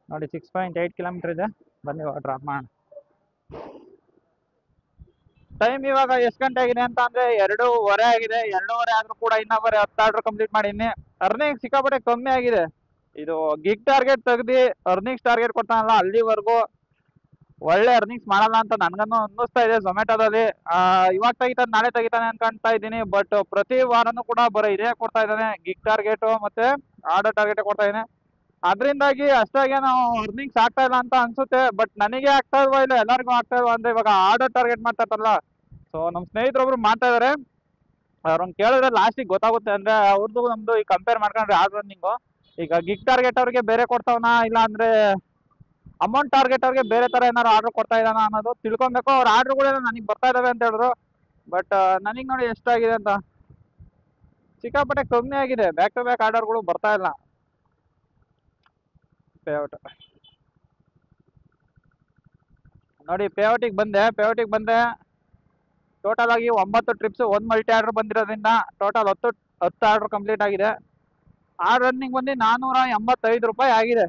ನೋಡಿ 6.8 ಕಿಲೋಮೀಟರ್ ಇದೆ. ಬನ್ನಿ ಡ್ರಾಪ್ ಮಾಡೋಣ. ಟೈಮ್ ಇವಾಗ ಎಷ್ಟು ಗಂಟೆ ಆಗಿದೆ ಅಂತ ಅಂದರೆ 2:15 ಆಗಿದೆ. 2:15 ಆದರೂ ಕೂಡ ಇನ್ನೂ ಬರೀ 10 ಆರ್ಡ್ರ್ ಕಂಪ್ಲೀಟ್ ಮಾಡೀನಿ. ಅರ್ನಿಂಗ್ ಸಿಕ್ಕಾಪಟ್ಟೆ ಕಮ್ಮಿ ಆಗಿದೆ. ಇದು ಗಿಗ್ ಟಾರ್ಗೆಟ್ ತೆಗ್ದು ಅರ್ನಿಂಗ್ಸ್ ಟಾರ್ಗೆಟ್ ಕೊಡ್ತಾನಲ್ಲ, ಅಲ್ಲಿವರೆಗೂ ಒಳ್ಳೆ ಅರ್ನಿಂಗ್ಸ್ ಮಾಡಲ್ಲ ಅಂತ ನನಗನ್ನು ಅನ್ನಿಸ್ತಾ ಇದೆ ಝೊಮ್ಯಾಟೋದಲ್ಲಿ. ಇವಾಗ ತೆಗಿತಾನೆ ನಾಳೆ ತೆಗಿತಾನೆ ಅನ್ಕೊಂತಾ ಇದ್ದೀನಿ, ಬಟ್ ಪ್ರತಿ ವಾರನೂ ಕೂಡ ಬರೀ ಇದೇ ಕೊಡ್ತಾ ಇದ್ದಾನೆ, ಗಿಗ್ ಟಾರ್ಗೆಟು ಮತ್ತು ಆರ್ಡರ್ ಟಾರ್ಗೆಟೇ ಕೊಡ್ತಾ ಇದ್ದಾನೆ. ಅದರಿಂದಾಗಿ ಅಷ್ಟಾಗೆ ನಾವು ಅರ್ನಿಂಗ್ಸ್ ಆಗ್ತಾ ಇಲ್ಲ ಅಂತ ಅನ್ಸುತ್ತೆ. ಬಟ್ ನನಗೆ ಆಗ್ತಾ ಇಲ್ವಾ ಇಲ್ಲ ಎಲ್ಲರಿಗೂ ಆಗ್ತಾ ಇಲ್ವಾ ಅಂದರೆ ಇವಾಗ ಆರ್ಡರ್ ಟಾರ್ಗೆಟ್ ಮಾಡ್ತಾ ಇರ್ತಾರಲ್ಲ, ಸೊ ನಮ್ಮ ಸ್ನೇಹಿತರೊಬ್ರು ಮಾಡ್ತಾ ಇದ್ದಾರೆ. ಅವ್ರನ್ನ ಕೇಳಿದ್ರೆ ಲಾಸ್ಟಿಗೆ ಗೊತ್ತಾಗುತ್ತೆ. ಅಂದರೆ ಅವ್ರದ್ದು ನಮ್ಮದು ಈಗ ಕಂಪೇರ್ ಮಾಡ್ಕೊಂಡ್ರೆ ಆರ್ಡರ್ ರನ್ನಿಂಗು ಈಗ ಗಿಗ್ ಟಾರ್ಗೆಟ್ ಅವ್ರಿಗೆ ಬೇರೆ ಕೊಡ್ತಾವನ, ಇಲ್ಲ ಅಂದರೆ ಅಮೌಂಟ್ ಟಾರ್ಗೆಟ್ ಅವ್ರಿಗೆ ಬೇರೆ ಥರ ಏನಾದ್ರು ಆರ್ಡರ್ ಕೊಡ್ತಾ ಇದ್ದಾನ ಅನ್ನೋದು ತಿಳ್ಕೊಬೇಕು. ಅವ್ರ ಆರ್ಡ್ರುಗಳೆಲ್ಲ ನನಗೆ ಬರ್ತಾ ಇದ್ದಾವೆ ಅಂತ ಹೇಳಿದ್ರು. ಬಟ್ ನನಗೆ ನೋಡಿ ಎಷ್ಟಾಗಿದೆ ಅಂತ, ಸಿಕ್ಕಾಪಟ್ಟೆ ಕಮ್ಮಿ ಆಗಿದೆ. ಬ್ಯಾಕ್ ಟು ಬ್ಯಾಕ್ ಆರ್ಡರ್ಗಳು ಬರ್ತಾ ಇಲ್ಲ. ಪೇಔಟ್ ನೋಡಿ, ಪೇಔಟಿಗೆ ಬಂದೆ. ಟೋಟಲ್ ಆಗಿ 9 ಟ್ರಿಪ್ಸು, 1 ಮಲ್ಟಿ ಆರ್ಡರ್ ಬಂದಿರೋದ್ರಿಂದ ಟೋಟಲ್ 10 ಆರ್ಡರ್ ಕಂಪ್ಲೀಟ್ ಆಗಿದೆ. ಆರ್ಡರ್ ರನ್ನಿಂಗ್ ಬಂದು 485 ರೂಪಾಯಿ ಆಗಿದೆ.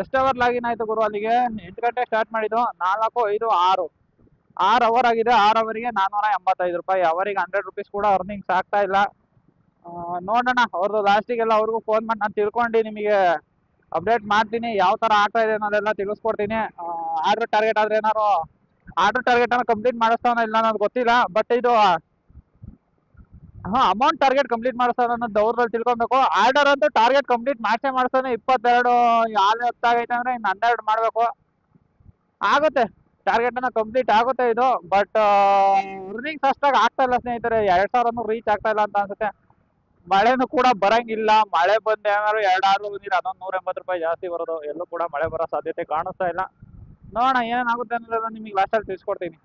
ಎಷ್ಟು ಅವರ್ ಲಾಗಿನ್ ಆಯಿತು ಗುರು ಅಲ್ಲಿಗೆ? 8 ಗಂಟೆ ಸ್ಟಾರ್ಟ್ ಮಾಡಿದ್ದು, 4, 5, 6 ಅವರ್ ಆಗಿದೆ. 6 ಅವರಿಗೆ 485 ರೂಪಾಯಿ. ಅವರಿಗೆ 100 ರುಪೀಸ್ ಕೂಡ ಅರ್ನಿಂಗ್ಸ್ ಆಗ್ತಾ ಇಲ್ಲ. ನೋಡೋಣ, ಅವ್ರದ್ದು ಲಾಸ್ಟಿಗೆಲ್ಲ ಅವ್ರಿಗೂ ಫೋನ್ ಮಾಡಿ ನಾನು ತಿಳ್ಕೊಂಡು ನಿಮಗೆ ಅಪ್ಡೇಟ್ ಮಾಡ್ತೀನಿ. ಯಾವ ಥರ ಆಗ್ತಾ ಇದೆ ಅನ್ನೋದೆಲ್ಲ ತಿಳಿಸ್ಕೊಡ್ತೀನಿ. ಆರ್ಡರ್ ಟಾರ್ಗೆಟ್ ಆದರೆ ಏನಾರು ಆರ್ಡರ್ ಟಾರ್ಗೆಟನ್ನು ಕಂಪ್ಲೀಟ್ ಮಾಡಿಸ್ತಾವನ ಇಲ್ಲ ಅನ್ನೋದು ಗೊತ್ತಿಲ್ಲ. ಬಟ್ ಇದು ಅಮೌಂಟ್ ಟಾರ್ಗೆಟ್ ಕಂಪ್ಲೀಟ್ ಮಾಡಿಸ್ತಾನೆ ಅನ್ನೋದು ಅವ್ರಲ್ಲಿ ತಿಳ್ಕೊಬೇಕು. ಆರ್ಡರ್ ಅಂತೂ ಟಾರ್ಗೆಟ್ ಕಂಪ್ಲೀಟ್ ಮಾಡಿಸ್ತಾನೆ. 22 ಹಾಲು ಹೊತ್ತಾಗೈತೆ ಅಂದರೆ ಇನ್ನು 12 ಮಾಡಬೇಕು. ಆಗುತ್ತೆ, ಟಾರ್ಗೆಟನ್ನು ಕಂಪ್ಲೀಟ್ ಆಗುತ್ತೆ ಇದು. ಬಟ್ ಅರ್ನಿಂಗ್ಸ್ ಅಷ್ಟಾಗಿ ಆಗ್ತಾ ಇಲ್ಲ ಸ್ನೇಹಿತರೆ. 2000 ರೀಚ್ ಆಗ್ತಾ ಇಲ್ಲ ಅಂತ ಅನ್ಸುತ್ತೆ. ಮಳೆನೂ ಕೂಡ ಬರಂಗಿಲ್ಲ. ಮಳೆ ಬಂದು ಏನಾದ್ರು 2 ಆರ್ಡರ್ ಬಂದಿರ ಅದೊಂದು 180 ರೂಪಾಯಿ ಜಾಸ್ತಿ ಬರೋದು. ಎಲ್ಲೂ ಕೂಡ ಮಳೆ ಬರೋ ಸಾಧ್ಯತೆ ಕಾಣಿಸ್ತಾ ಇಲ್ಲ. ನೋಡೋಣ ಏನಾಗುತ್ತೆ ಅನ್ನೋದನ್ನ ನಿಮಗೆ ಲಾಸ್ಟಲ್ಲಿ ತಿಳಿಸ್ಕೊಡ್ತೀನಿ.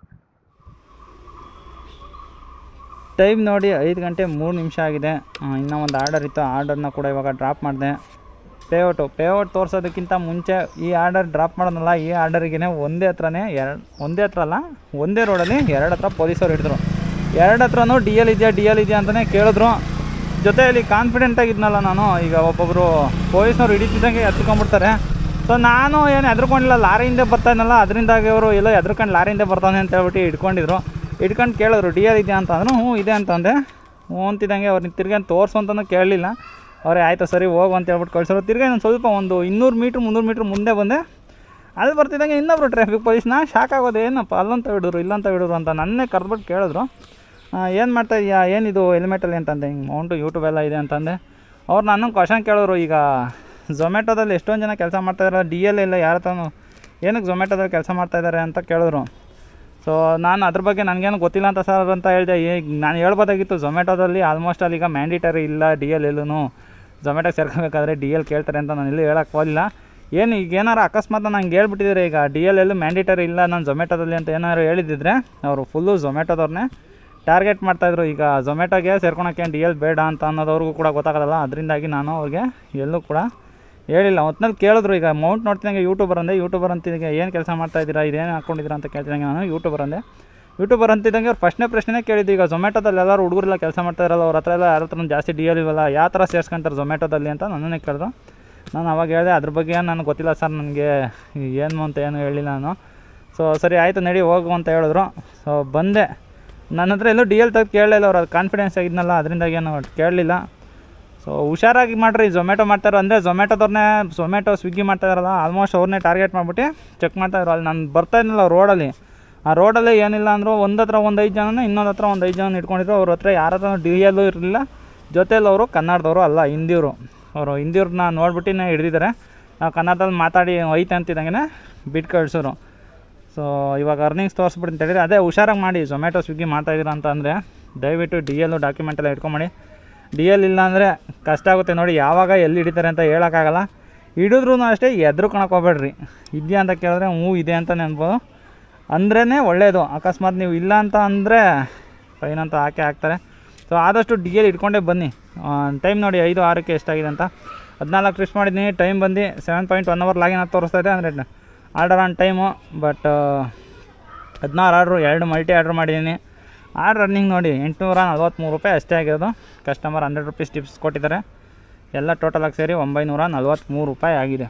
ಟೈಮ್ ನೋಡಿ 5 ಗಂಟೆ 3 ನಿಮಿಷ ಆಗಿದೆ. ಇನ್ನೂ ಒಂದು ಆರ್ಡರ್ ಇತ್ತು, ಆರ್ಡರ್ನ ಕೂಡ ಇವಾಗ ಡ್ರಾಪ್ ಮಾಡಿದೆ. ಪೇಔಟ್ ತೋರಿಸೋದಕ್ಕಿಂತ ಮುಂಚೆ ಈ ಆರ್ಡರ್ ಡ್ರಾಪ್ ಮಾಡೋದಲ್ಲ, ಈ ಆರ್ಡರಿಗೇ ಒಂದೇ ರೋಡಲ್ಲಿ 2 ಹತ್ರ ಪೊಲೀಸರು ಹಿಡಿದ್ರು. 2 ಹತ್ರನೂ ಡಿ ಎಲ್ ಇದೆಯಾ ಅಂತಲೇ ಕೇಳಿದ್ರು. ಜೊತೆಯಲ್ಲಿ ಕಾನ್ಫಿಡೆಂಟಾಗಿದ್ನಲ್ಲ ನಾನು. ಈಗ ಒಬ್ಬೊಬ್ಬರು ಪೊಲೀಸ್ನವ್ರು ಹಿಡಿತಿದ್ದಂಗೆ ಎತ್ಕೊಂಡ್ಬಿಡ್ತಾರೆ. ಸೊ ನಾನು ಏನು ಹೆದರ್ಕೊಂಡಿಲ್ಲ, ಲಾರಿಯಿಂದ ಬರ್ತಾಯಿದ್ನಲ್ಲ, ಅದರಿಂದಾಗಿ ಅವರು ಎಲ್ಲ ಹೆದರ್ಕೊಂಡು ಲಾರಿಯಿಂದ ಬರ್ತಾನೆ ಅಂತ ಹೇಳ್ಬಿಟ್ಟು ಹಿಡ್ಕೊಂಡು ಕೇಳಿದ್ರು ಡಿ ಎಲ್ ಇದೆಯಾ ಅಂತ ಅಂದರು. ಹ್ಞೂ ಇದೆ ಅಂತಂದೆ. ಹ್ಞೂ ಅಂತಿದ್ದಂಗೆ ಅವ್ರನ್ನ ತಿರ್ಗಿ ತೋರಿಸು ಅಂತಲೂ ಕೇಳಲಿಲ್ಲ. ಅವರೇ ಆಯಿತು ಸರಿ ಹೋಗು ಅಂತ ಹೇಳ್ಬಿಟ್ಟು ಕಳಿಸೋರು. ತಿರ್ಗಿ ನಾನು ಸ್ವಲ್ಪ ಒಂದು 200 ಮೀಟ್ರ್ 300 ಮೀಟ್ರ್ ಮುಂದೆ ಬಂದೆ. ಅಲ್ಲಿ ಬರ್ತಿದ್ದಂಗೆ ಇನ್ನೊಬ್ರು ಟ್ರಾಫಿಕ್ ಪೊಲೀಸ್ನ ಶಾಕ್ ಆಗೋದು, ಏನಪ್ಪ ಅಲ್ಲಂತ ಹಿಡಿದ್ರು ಇಲ್ಲಂತ ಹಿಡಿದ್ರು ಅಂತ ನನ್ನೇ ಕರೆದ್ಬಿಟ್ಟು ಕೇಳಿದ್ರು, ಏನು ಮಾಡ್ತಾಯಿದ್ಯಾ, ಏನಿದು ಹೆಲ್ಮೆಟಲ್ಲಿ ಅಂತಂದೆ. ಹಿಂಗೆ ಮೌಂಟು ಯೂಟ್ಯೂಬ್ ಎಲ್ಲ ಇದೆ ಅಂತಂದೆ. ಅವ್ರು ನನ್ನ ಕ್ವಶನ್ ಕೇಳಿದ್ರು, ಈಗ ಝೊಮ್ಯಾಟೋದಲ್ಲಿ ಎಷ್ಟೊಂದು ಜನ ಕೆಲಸ ಮಾಡ್ತಾಯಿದ್ದಾರೆ, ಡಿ ಎಲ್ ಇಲ್ಲ ಯಾರ ಹತ್ರನೂ, ಏನಕ್ಕೆ ಝೊಮ್ಯಾಟೋದಲ್ಲಿ ಕೆಲಸ ಮಾಡ್ತಾಯಿದ್ದಾರೆ ಅಂತ ಕೇಳಿದ್ರು. ಸೊ ನಾನು ಅದ್ರ ಬಗ್ಗೆ ನನಗೇನು ಗೊತ್ತಿಲ್ಲ ಅಂತ ಸರ್ ಅಂತ ಹೇಳಿದೆ. ನಾನು ಹೇಳ್ಬೋದಾಗಿತ್ತು, ಝೊಮ್ಯಾಟೋದಲ್ಲಿ ಆಲ್ಮೋಸ್ಟ್ ಅಲ್ಲಿ ಈಗ ಮ್ಯಾಂಡೇಟರಿ ಇಲ್ಲ ಡಿ ಎಲ್ ಎಲ್ಲೂ. ಝೊಮ್ಯಾಟೋಗೆ ಸೇರ್ಕೋಬೇಕಾದ್ರೆ ಡಿ ಎಲ್ ಕೇಳ್ತಾರೆ ಅಂತ ನಾನು ಎಲ್ಲೂ ಹೇಳಕ್ಕೆ ಹೋಗಲಿಲ್ಲ. ಏನು ಈಗ ಏನಾರು ಅಕಸ್ಮಾತ್ ನಂಗೆ ಹೇಳ್ಬಿಟ್ಟಿದ್ದಾರೆ ಈಗ ಡಿ ಎಲ್ ಎಲ್ಲೂ ಮ್ಯಾಂಡೇಟರಿ ಇಲ್ಲ ನಾನು ಝೊಮ್ಯಾಟೋದಲ್ಲಿ ಅಂತ ಏನಾದ್ರು ಹೇಳಿದ್ದಿದ್ರೆ ಅವರು ಫುಲ್ಲು ಝೊಮ್ಯಾಟೋದವ್ರನ್ನೇ ಟಾರ್ಗೆಟ್ ಮಾಡ್ತಾಯಿದ್ರು. ಈಗ ಝೊಮ್ಯಾಟೋಗೆ ಸೇರ್ಕೊಳಕ್ಕೆ ಡಿ ಎಲ್ ಬೇಡ ಅಂತ ಅನ್ನೋದವ್ರಿಗೂ ಕೂಡ ಗೊತ್ತಾಗೋಲ್ಲ. ಅದರಿಂದಾಗಿ ನಾನು ಅವ್ರಿಗೆ ಎಲ್ಲೂ ಕೂಡ ಹೇಳಿಲ್ಲ. ಒಟ್ಟಿನಲ್ಲಿ ಕೇಳಿದ್ರು, ಈಗ ಮೌಂಟ್ ನೋಡ್ತಿದ್ದಂಗೆ ಯೂಟ್ಯೂಬರ್ ಅಂತಿದ್ದಂಗೆ ಏನು ಕೆಲಸ ಮಾಡ್ತಾಯಿದ್ದೀರಾ, ಇದೇನು ಹಾಕ್ಕೊಂಡಿದ್ದೀರಾ ಅಂತ ಕೇಳ್ತಿದ್ದಂಗೆ ನಾನು ಯೂಟ್ಯೂಬರ್ ಅಂತಿದ್ದಂಗೆ ಅವ್ರು ಫಸ್ಟ್ನೇ ಪ್ರಶ್ನೆ ಕೇಳಿದ್ದು, ಈಗ ಝೊಮ್ಯಾಟೋದಲ್ಲಿ ಎಲ್ಲರೂ ಹುಡುಗರೆಲ್ಲ ಕೆಲಸ ಮಾಡ್ತಾಯಿರಲ್ಲ, ಅವ್ರ ಹತ್ರ ಎಲ್ಲ ಯಾರ ಹತ್ರ ಜಾಸ್ತಿ ಡಿ ಎಲ್ ಇಲ್ವಲ್ಲ, ಯಾವ ಥರ ಸೇರ್ಸ್ಕೊಂತಾರೆ ಝೊಮ್ಯಾಟೋದಲ್ಲಿ ಅಂತ ನನ್ನನ್ನೇ ಕೇಳಿದ್ರು. ನಾನು ಅವಾಗ ಹೇಳಿದೆ ಅದ್ರ ಬಗ್ಗೆ ನನಗೆ ಗೊತ್ತಿಲ್ಲ ಸರ್, ನನಗೆ ಏನು ಅಂತ ಏನು ಹೇಳಿಲ್ಲ ನಾನು. ಸೊ ಸರಿ ಆಯಿತು ನಡಿ ಹೋಗು ಅಂತ ಹೇಳಿದ್ರು. ಸೊ ಬಂದೆ. ನನ್ನ ಹತ್ರ ಎಲ್ಲೂ ಡಿ ಎಲ್ ತೆಗೆದು ಕೇಳಲಿಲ್ಲ, ಅವ್ರು ಅದು ಕಾನ್ಫಿಡೆನ್ಸ್ ಆಗಿದ್ನಲ್ಲ ಅದರಿಂದಾಗಿ ಏನು ಕೇಳಲಿಲ್ಲ. ಸೊ ಹುಷಾರಾಗಿ ಮಾಡಿರಿ. ಝೊಮ್ಯಾಟೊ ಮಾಡ್ತಾರೋ ಅಂದರೆ ಝೊಮ್ಯಾಟೊ ಸ್ವಿಗ್ಗಿ ಮಾಡ್ತಾಯಿದಾರಲ್ಲ ಆಲ್ಮೋಸ್ಟ್ ಅವ್ರನ್ನೇ ಟಾರ್ಗೆಟ್ ಮಾಡಿಬಿಟ್ಟು ಚೆಕ್ ಮಾಡ್ತಾಯಿದ್ರು. ಅಲ್ಲಿ ನಾನು ಬರ್ತಾಯಿದ್ನಲ್ಲ ರೋಡಲ್ಲಿ, ಆ ರೋಡಲ್ಲಿ ಏನಿಲ್ಲ ಅಂದರೂ ಒಂದು ಹತ್ರ ಒಂದು 5 ಜನನ, ಇನ್ನೊಂದು ಹತ್ರ ಒಂದು 5 ಜನ ಇಟ್ಕೊಂಡಿದ್ರು. ಅವ್ರ ಹತ್ರ ಯಾರ ಹತ್ರ DL ಇರಲಿಲ್ಲ. ಜೊತೆಯಲ್ಲಿ ಅವರು ಕನ್ನಡದವರು ಅಲ್ಲ, ಹಿಂದಿಯವರು. ಅವರು ಹಿಂದಿಯವ್ರನ್ನ ನೋಡ್ಬಿಟ್ಟು ಹಿಡಿದಿದ್ದಾರೆ. ನಾವು ಕನ್ನಡದಲ್ಲಿ ಮಾತಾಡಿ ಐತೆ ಅಂತಿದ್ದಂಗೆ ಬಿಟ್ಟು ಕಳಿಸೋರು. ಸೊ ಇವಾಗ ಅರ್ನಿಂಗ್ಸ್ ತೋರಿಸ್ಬಿಟ್ಟು ಅಂತ ಹೇಳಿದ್ರೆ ಅದೇ ಹುಷಾರಾಗಿ ಮಾಡಿ. ಝೊಮ್ಯಾಟೊ ಸ್ವಿಗ್ಗಿ ಮಾಡ್ತಾಯಿದ್ದೀರ ಅಂತ ಅಂದರೆ ದಯವಿಟ್ಟು DL ಡಾಕ್ಯುಮೆಂಟ್ ಎಲ್ಲ ಇಟ್ಕೊಂಬಿಡಿ. DL ಇಲ್ಲ ಅಂದರೆ ಕಷ್ಟ ಆಗುತ್ತೆ ನೋಡಿ. ಯಾವಾಗ ಎಲ್ಲಿ ಹಿಡಿತಾರೆ ಅಂತ ಹೇಳೋಕ್ಕಾಗಲ್ಲ. ಹಿಡಿದ್ರೂ ಅಷ್ಟೇ ಹೆದ್ರುಕೊಳಕ್ಕೆ ಹೋಗ್ಬೇಡ್ರಿ. ಇದೆಯಾ ಅಂತ ಕೇಳಿದ್ರೆ ಹ್ಞೂ ಇದೆ ಅಂತ ನೆನ್ಬೋದು ಅಂದ್ರೇ ಒಳ್ಳೆಯದು. ಅಕಸ್ಮಾತ್ ನೀವು ಇಲ್ಲ ಅಂತ ಅಂದರೆ ಫೈನ್ ಅಂತ ಹಾಕ್ತಾರೆ. ಸೊ ಆದಷ್ಟು DL ಇಟ್ಕೊಂಡೇ ಬನ್ನಿ. ಟೈಮ್ ನೋಡಿ 5:06 ಎಷ್ಟಾಗಿದೆ ಅಂತ. 14 ಟ್ರಿಪ್ಸ್ ಮಾಡಿದ್ದೀನಿ. ಟೈಮ್ ಬಂದು 7.1 hour ಲಾಗಿನ್ ಅಂತ ತೋರಿಸ್ತಾ ಇದೆ. ಅಂದರೆ order on time. But 16 order, 2 multi order ಮಾಡಿದ್ದೀನಿ. ರನ್ನಿಂಗ್ ನೋಡಿ 843 ರೂಪಾಯಿ ಅಷ್ಟೇ ಆಗಿರೋದು. ಕಸ್ಟಮರ್ 100 ರೂಪೀಸ್ ಟಿಪ್ಸ್ ಕೊಟ್ಟಿದ್ದಾರೆ. ಎಲ್ಲ ಟೋಟಲಾಗಿ ಸೇರಿ 943 ರೂಪಾಯಿ ಆಗಿದೆ.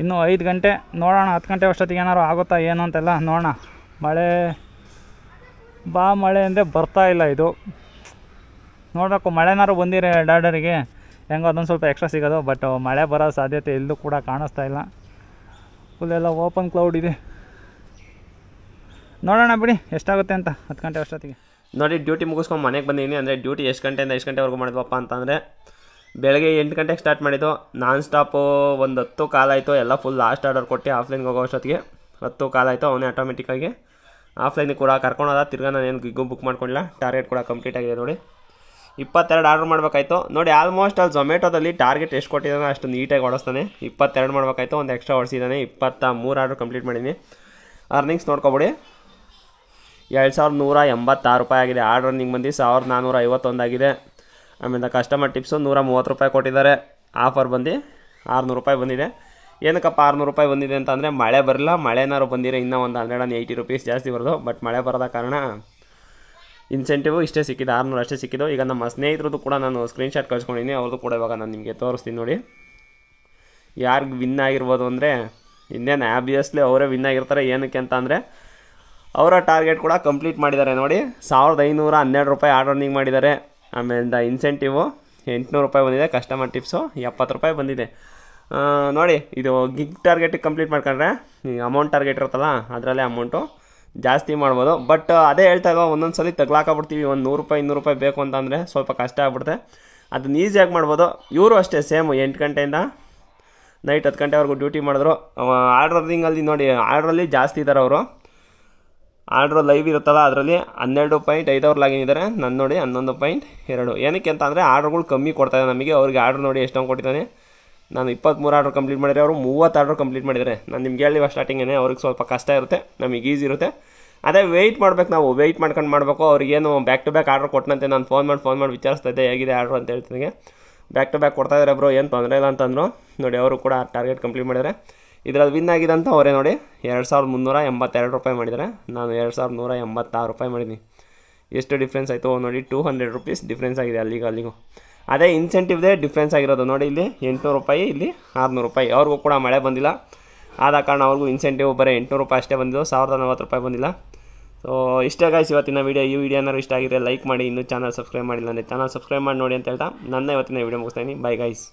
ಇನ್ನು 5 ಗಂಟೆ ನೋಡೋಣ. 10 ಗಂಟೆ ಅಷ್ಟೊತ್ತಿಗೆ ಏನಾರು ಆಗುತ್ತಾ ಏನು ಅಂತೆಲ್ಲ ನೋಡೋಣ. ಮಳೆ ಅಂದರೆ ಬರ್ತಾ ಇಲ್ಲ. ಇದು ನೋಡಬೇಕು. ಮಳೆನಾರು ಬಂದಿರೋ ಆರ್ಡರಿಗೆ ಹೆಂಗೋ ಅದೊಂದು ಸ್ವಲ್ಪ ಎಕ್ಸ್ಟ್ರಾ ಸಿಗೋದು. ಬಟ್ ಮಳೆ ಬರೋ ಸಾಧ್ಯತೆ ಎಲ್ಲೂ ಕೂಡ ಕಾಣಿಸ್ತಾ ಇಲ್ಲ. ಫುಲ್ಲೆಲ್ಲ ಓಪನ್ ಕ್ಲೌಡ್ ಇದೆ. ನೋಡೋಣ ಬಿಡಿ ಎಷ್ಟಾಗುತ್ತೆ ಅಂತ 10 ಗಂಟೆ ಅಷ್ಟೊತ್ತಿಗೆ. ನೋಡಿ ಡ್ಯೂಟಿ ಮುಗಿಸ್ಕೊಂಡು ಮನೆಗೆ ಬಂದಿದ್ದೀನಿ. ಅಂದರೆ ಡ್ಯೂಟಿ ಎಷ್ಟು ಗಂಟೆಯಿಂದ ಎಷ್ಟು ಗಂಟೆವರೆಗೂ ಮಾಡಿದ್ವಪ್ಪ ಅಂತಂದರೆ ಬೆಳಗ್ಗೆ 8 ಗಂಟೆಗೆ ಸ್ಟಾರ್ಟ್ ಮಾಡಿದ್ದು. ನಾನ್ ಸ್ಟಾಪು ಒಂದು 10 ಕಾಲ್ ಆಯಿತು. ಎಲ್ಲ ಫುಲ್ ಲಾಸ್ಟ್ ಆರ್ಡರ್ ಕೊಟ್ಟು ಆಫ್ಲೈನ್ಗೆ ಹೋಗೋ ಅಷ್ಟೊತ್ತಿಗೆ 10 ಕಾಲ್ ಆಯಿತು. ಅವನೇ ಆಟೋಮೆಟಿಕ್ಕಾಗಿ ಆಫ್ಲೈನಿಗೆ ಕೂಡ ಕರ್ಕೊಂಡೋದ. ತಿರ್ಗಾ ನಾನು ಏನು ಗಿಗ್ಗು ಬುಕ್ ಮಾಡ್ಕೊಂಡಿಲ್ಲ. ಟಾರ್ಗೆಟ್ ಕೂಡ ಕಂಪ್ಲೀಟ್ ಆಗಿದೆ ನೋಡಿ. 22 ಆರ್ಡ್ರ್ ಮಾಡಬೇಕಾಯ್ತು. ನೋಡಿ ಆಲ್ಮೋಸ್ಟ್ ಅಲ್ಲಿ ಝೊಮ್ಯಾಟೊದಲ್ಲಿ ಟಾರ್ಗೆಟ್ ಎಷ್ಟು ಕೊಟ್ಟಿದ್ದಾನೆ ಅಷ್ಟು ನೀಟಾಗಿ ಓಡಿಸ್ತಾನೆ. 22 ಮಾಡಬೇಕಾಯ್ತು. ಒಂದು ಎಕ್ಸ್ಟ್ರಾ ಓಡಿಸಿದ್ದಾನೆ. 23 ಆರ್ಡ್ರ್ ಕಂಪ್ಲೀಟ್ ಮಾಡಿದ್ದೀನಿ. ಅರ್ನಿಂಗ್ಸ್ ನೋಡ್ಕೊಬಿಡಿ. 2186 ರೂಪಾಯಿ ಆಗಿದೆ. ಆರ್ಡ್ರ್ ರನ್ನಿಂಗ್ ಬಂದು 1451 ಆಗಿದೆ. ಆಮೇಲೆ ಕಸ್ಟಮರ್ ಟಿಪ್ಸು 130 ರೂಪಾಯಿ ಕೊಟ್ಟಿದ್ದಾರೆ. ಆಫರ್ ಬಂದು 600 ರೂಪಾಯಿ ಬಂದಿದೆ. ಏನಕ್ಕಪ್ಪ 600 ರೂಪಾಯಿ ಬಂದಿದೆ ಅಂತಂದರೆ ಮಳೆ ಬರಲ್ಲ. ಮಳೆನಾರು ಬಂದಿರೋ ಇನ್ನೂ ಒಂದು 180 ರೂಪೀಸ್ ಜಾಸ್ತಿ ಬರೋದು. ಬಟ್ ಮಳೆ ಬರೋದ ಕಾರಣ ಇನ್ಸೆಂಟಿವ್ ಇಷ್ಟೇ ಸಿಕ್ಕಿದ್ದು, 600 ಅಷ್ಟೇ ಸಿಕ್ಕಿದ್ದು. ಈಗ ನಮ್ಮ ಸ್ನೇಹಿತರದ್ದು ಕೂಡ ನಾನು ಸ್ಕ್ರೀನ್ಶಾಟ್ ಕಳ್ಸ್ಕೊಂಡಿದ್ದೀನಿ. ಅವ್ರದ್ದು ಕೂಡ ಇವಾಗ ನಾನು ನಿಮಗೆ ತೋರಿಸ್ತೀನಿ ನೋಡಿ. ಯಾರಿಗೆ ವಿನ್ ಆಗಿರ್ಬೋದು ಅಂದರೆ ಇನ್ನೇನು ಆಬ್ವಿಯಸ್ಲಿ ಅವರೇ ವಿನ್ ಆಗಿರ್ತಾರೆ. ಏನಕ್ಕೆ ಅಂತ ಅಂದರೆ ಅವರ ಟಾರ್ಗೆಟ್ ಕೂಡ ಕಂಪ್ಲೀಟ್ ಮಾಡಿದ್ದಾರೆ ನೋಡಿ. 1512 ರೂಪಾಯಿ ಆರ್ಡರ್ ರನ್ನಿಂಗ್ ಮಾಡಿದ್ದಾರೆ. ಆಮೇಲೆ ಇನ್ಸೆಂಟಿವು 800 ರೂಪಾಯಿ ಬಂದಿದೆ. ಕಸ್ಟಮರ್ ಟಿಪ್ಸು 70 ರೂಪಾಯಿ ಬಂದಿದೆ. ನೋಡಿ ಇದು ಗಿಗ್ ಟಾರ್ಗೆಟಿಗೆ ಕಂಪ್ಲೀಟ್ ಮಾಡ್ಕೊಂಡ್ರೆ ಅಮೌಂಟ್ ಟಾರ್ಗೆಟ್ ಇರುತ್ತಲ್ಲ ಅದರಲ್ಲೇ ಅಮೌಂಟು ಜಾಸ್ತಿ ಮಾಡ್ಬೋದು. ಬಟ್ ಅದೇ ಹೇಳ್ತಾ ಇಲ್ವ, ಒಂದೊಂದು ಸಲ ತಗ್ಲಾಕಬಿಡ್ತೀವಿ. ಒಂದು 100 ರೂಪಾಯಿ 200 ರೂಪಾಯಿ ಬೇಕು ಅಂತಂದರೆ ಸ್ವಲ್ಪ ಕಷ್ಟ ಆಗ್ಬಿಡುತ್ತೆ. ಅದನ್ನ ಈಸಿಯಾಗಿ ಮಾಡ್ಬೋದು. ಇವರು ಅಷ್ಟೇ ಸೇಮು 8 ಗಂಟೆಯಿಂದ ನೈಟ್ 10 ಗಂಟೆವರೆಗೂ ಡ್ಯೂಟಿ ಮಾಡಿದ್ರು. ಆರ್ಡ್ರ್ ರನ್ನಿಂಗಲ್ಲಿ ನೋಡಿ ಆರ್ಡ್ರಲ್ಲಿ ಜಾಸ್ತಿ ಇದ್ದಾರೆ ಅವರು. ಆರ್ಡ್ರು ಲೈವ್ ಇರುತ್ತಲ್ಲ ಅದರಲ್ಲಿ 12.5 ಅವರ್ ಲಾಗಿನ್ ಇದ್ದಾರೆ. ನಾನು ನೋಡಿ 11.2. ಏನಕ್ಕೆ ಅಂತ ಅಂದರೆ ಆರ್ಡ್ರುಗಳು ಕಮ್ಮಿ ಕೊಡ್ತಾಯಿದೆ ನಮಗೆ. ಅವ್ರಿಗೆ ಆರ್ಡ್ರ್ ನೋಡಿ ಎಷ್ಟೊಂದು ಕೊಟ್ಟಿದ್ದಾನೆ. ನಾನು 23 ಆರ್ಡ್ರ್ ಕಂಪ್ಲೀಟ್ ಮಾಡಿದರೆ ಅವರು 30 ಆರ್ಡ್ರ್ ಕಂಪ್ಲೀಟ್ ಮಾಡಿದ್ದಾರೆ. ನಾನು ನಿಮ್ಗೆ ಹೇಳಿವ ಸ್ಟಾರ್ಟಿಂಗೇ ಅವ್ರಿಗೆ ಸ್ವಲ್ಪ ಕಷ್ಟ ಇರುತ್ತೆ, ನಮಗೆ ಈಸಿ ಇರುತ್ತೆ. ಅದೇ ವೆಯ್ಟ್ ಮಾಡ್ಬೇಕು, ನಾವು ವೆಯ್ಟ್ ಮಾಡ್ಕೊಂಡು ಮಾಡಬೇಕು. ಅವ್ರಿಗೇನು ಬ್ಯಾಕ್ ಟು ಬ್ಯಾಕ್ ಆರ್ಡ್ರ್ ಕೊಟ್ಟನಂತೆ ನಾನು ಫೋನ್ ಮಾಡಿ ವಿಚಾರಿಸ್ತಾ ಇದ್ದೆ ಹೇಗಿದೆ ಆರ್ಡ್ರ್ ಅಂತ ಹೇಳ್ತೀನಿ. ಬ್ಯಾಕ್ ಟು ಬ್ಯಾಕ್ ಕೊಡ್ತಾಯಿದ್ದಾರೆ ಬ್ರೋ, ಏನು ತೊಂದರೆ ಇಲ್ಲ ಅಂತಂದರು. ನೋಡಿ ಅವರು ಕೂಡ ಟಾರ್ಗೆಟ್ ಕಂಪ್ಲೀಟ್ ಮಾಡಿದ್ದಾರೆ. ಇದರಲ್ಲಿ ವಿನ್ ಆಗಿದೆ ಅಂತ ಅವರೇ ನೋಡಿ 2382 ರೂಪಾಯಿ ಮಾಡಿದ್ದಾರೆ. ನಾನು 2186 ರೂಪಾಯಿ ಮಾಡಿದ್ದೀನಿ. ಎಷ್ಟು ಡಿಫ್ರೆನ್ಸ್ ಆಯಿತು ನೋಡಿ. 200 ರೂಪೀಸ್ ಡಿಫ್ರೆನ್ಸ್ ಆಗಿದೆ ಅಲ್ಲಿಗೂ. ಅದೇ ಇನ್ಸೆಂಟಿವ್ದೇ ಡಿಫ್ರೆನ್ಸ್ ಆಗಿರೋದು ನೋಡಿ. ಇಲ್ಲಿ 800 ರೂಪಾಯಿ, ಇಲ್ಲಿ 600 ರೂಪಾಯಿ. ಅವ್ರಿಗೂ ಕೂಡ ಮಳೆ ಬಂದಿಲ್ಲ. ಆದ ಕಾರಣ ಅವ್ರಿಗೂ ಇನ್ಸೆಂಟಿವ್ ಬರೀ 800 ರೂಪಾಯಿ ಅಷ್ಟೇ ಬಂದಿದ್ದು. 1040 ರೂಪಾಯಿ ಬಂದಿಲ್ಲ. ಸೊ ಇಷ್ಟೇ ಗಾಯ್ಸ್ ಇವತ್ತಿನ ವೀಡಿಯೋ. ಈ ವಿಡಿಯೋ ಏನಾದ್ರು ಇಷ್ಟ ಆಗಿದ್ರೆ ಲೈಕ್ ಮಾಡಿ. ಇನ್ನೂ ಚಾನಲ್ ಸಬ್ಸ್ಕ್ರೈಬ್ ಮಾಡಿಲ್ಲ ಅಂದರೆ ಚಾನಲ್ ಸಬ್ಸ್ಕ್ರೈಬ್ ಮಾಡಿ ನೋಡಿ ಅಂತ ಹೇಳ್ತಾ ನನ್ನ ಇವತ್ತಿನ ವೀಡಿಯೋ ಮುಗಿಸ್ತೀನಿ. Bye guys.